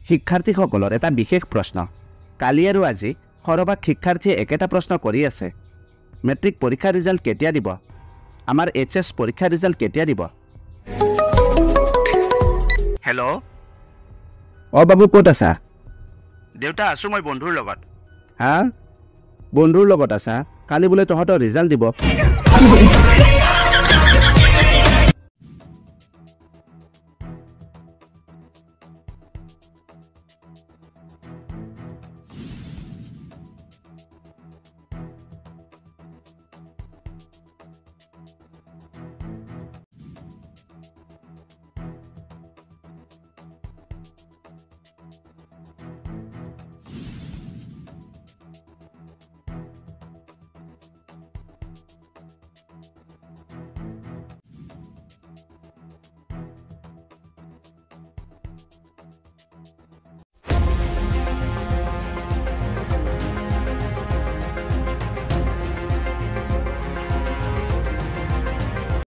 শিক্ষাৰ্থীসকলৰ এটা বিশেষ প্ৰশ্ন কালি আৰু আজি সৰবাক শিক্ষাৰ্থীয়ে একেটা প্ৰশ্ন কৰি আছে মেট্ৰিক পৰীক্ষাৰ ৰিজাল্ট কেতিয়া দিব আমাৰ এইচএছ পৰীক্ষাৰ ৰিজাল্ট কেতিয়া দিব হেল্ল' অ বাবু ক'ত আছা দেউতা আছো মই বন্ধুৰ লগত হা বন্ধুৰ লগত আছা কালি বোলে তহঁতৰ ৰিজাল্ট দিব